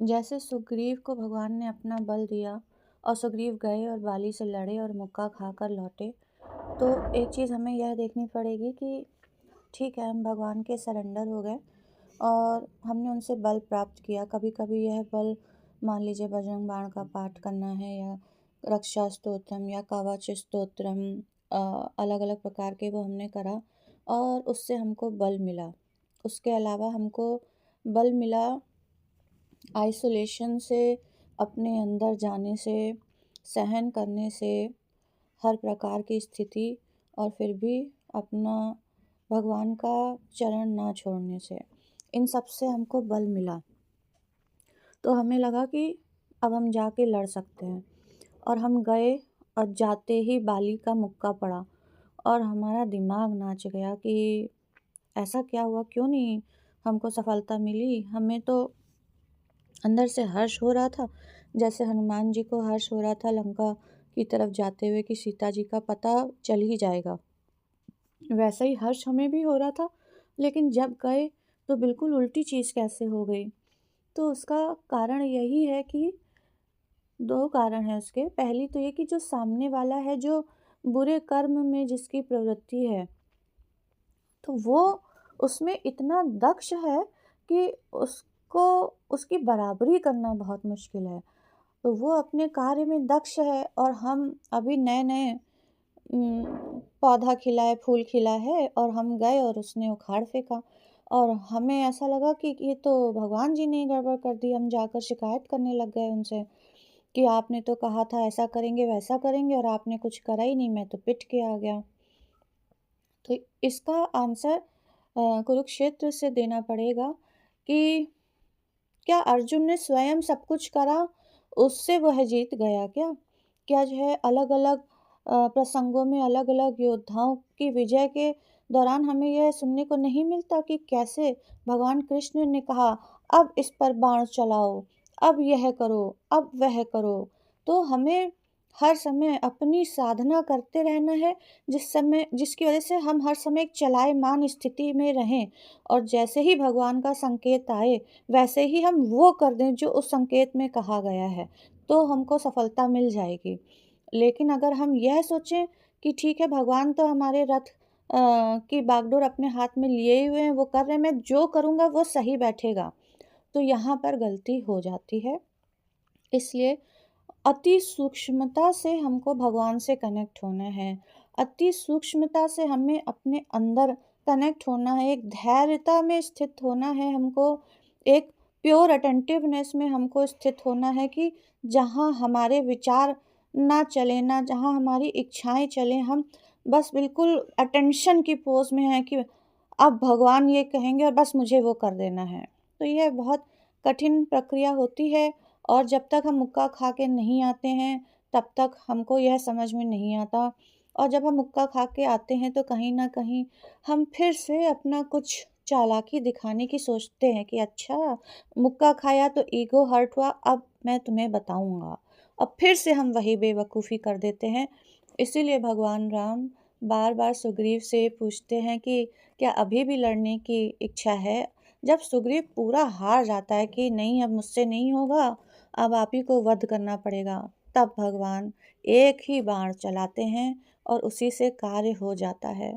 जैसे सुग्रीव को भगवान ने अपना बल दिया और सुग्रीव गए और बाली से लड़े और मुक्का खाकर लौटे। तो एक चीज़ हमें यह देखनी पड़ेगी कि ठीक है, हम भगवान के सरेंडर हो गए और हमने उनसे बल प्राप्त किया। कभी कभी यह बल, मान लीजिए बजरंग बाण का पाठ करना है या रक्षा स्तोत्रम या कवच स्तोत्रम, अलग अलग प्रकार के वो हमने करा और उससे हमको बल मिला। उसके अलावा हमको बल मिला आइसोलेशन से, अपने अंदर जाने से, सहन करने से, हर प्रकार की स्थिति, और फिर भी अपना भगवान का चरण ना छोड़ने से, इन सब से हमको बल मिला। तो हमें लगा कि अब हम जाके लड़ सकते हैं और हम गए और जाते ही बाली का मुक्का पड़ा और हमारा दिमाग नाच गया कि ऐसा क्या हुआ, क्यों नहीं हमको सफलता मिली। हमें तो अंदर से हर्ष हो रहा था, जैसे हनुमान जी को हर्ष हो रहा था लंका की तरफ जाते हुए कि सीता जी का पता चल ही जाएगा, वैसा ही हर्ष हमें भी हो रहा था। लेकिन जब गए तो बिल्कुल उल्टी चीज़ कैसे हो गई। तो उसका कारण यही है कि दो कारण है उसके। पहली तो ये कि जो सामने वाला है, जो बुरे कर्म में जिसकी प्रवृत्ति है, तो वो उसमें इतना दक्ष है कि उसको उसकी बराबरी करना बहुत मुश्किल है। तो वो अपने कार्य में दक्ष है और हम अभी नए नए पौधा खिला है, फूल खिला है और हम गए और उसने उखाड़ फेंका। और हमें ऐसा लगा कि ये तो भगवान जी ने गड़बड़ कर दी। हम जाकर शिकायत करने लग गए उनसे कि आपने तो कहा था ऐसा करेंगे वैसा करेंगे और आपने कुछ करा ही नहीं, मैं तो पिट के आ गया। तो इसका आंसर कुरुक्षेत्र से देना पड़ेगा कि क्या अर्जुन ने स्वयं सब कुछ करा, उससे वह जीत गया क्या? क्या जो है अलग अलग प्रसंगों में अलग अलग योद्धाओं की विजय के दौरान हमें यह सुनने को नहीं मिलता कि कैसे भगवान कृष्ण ने कहा अब इस पर बाण चलाओ, अब यह करो, अब वह करो। तो हमें हर समय अपनी साधना करते रहना है, जिसकी वजह से हम हर समय एक चलायमान स्थिति में रहें और जैसे ही भगवान का संकेत आए वैसे ही हम वो कर दें जो उस संकेत में कहा गया है, तो हमको सफलता मिल जाएगी। लेकिन अगर हम यह सोचें कि ठीक है, भगवान तो हमारे रथ की बागडोर अपने हाथ में लिए हुए हैं, वो कर रहे हैं, मैं जो करूँगा वो सही बैठेगा, तो यहाँ पर गलती हो जाती है। इसलिए अति सूक्ष्मता से हमको भगवान से कनेक्ट होना है। अति सूक्ष्मता से हमें अपने अंदर कनेक्ट होना है, एक धैर्यता में स्थित होना है हमको, एक प्योर अटेंटिवनेस में हमको स्थित होना है कि जहाँ हमारे विचार ना चले, ना जहाँ हमारी इच्छाएँ चलें, हम बस बिल्कुल अटेंशन की पोज़ में हैं कि अब भगवान ये कहेंगे और बस मुझे वो कर देना है। तो यह बहुत कठिन प्रक्रिया होती है और जब तक हम मुक्का खा के नहीं आते हैं, तब तक हमको यह समझ में नहीं आता। और जब हम मुक्का खा के आते हैं तो कहीं न कहीं हम फिर से अपना कुछ चालाकी दिखाने की सोचते हैं कि अच्छा, मुक्का खाया तो ईगो हर्ट हुआ, अब मैं तुम्हें बताऊँगा। अब फिर से हम वही बेवकूफ़ी कर देते हैं। इसीलिए भगवान राम बार-बार सुग्रीव से पूछते हैं कि क्या अभी भी लड़ने की इच्छा है? जब सुग्रीव पूरा हार जाता है कि नहीं, अब मुझसे नहीं होगा, अब आप ही को वध करना पड़ेगा, तब भगवान एक ही बाण चलाते हैं और उसी से कार्य हो जाता है।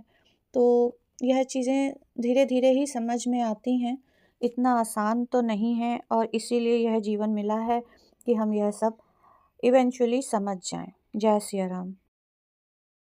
तो यह चीज़ें धीरे-धीरे ही समझ में आती हैं, इतना आसान तो नहीं है और इसीलिए यह जीवन मिला है कि हम यह सब इवेंचुअली समझ जाएँ। जय सिया राम।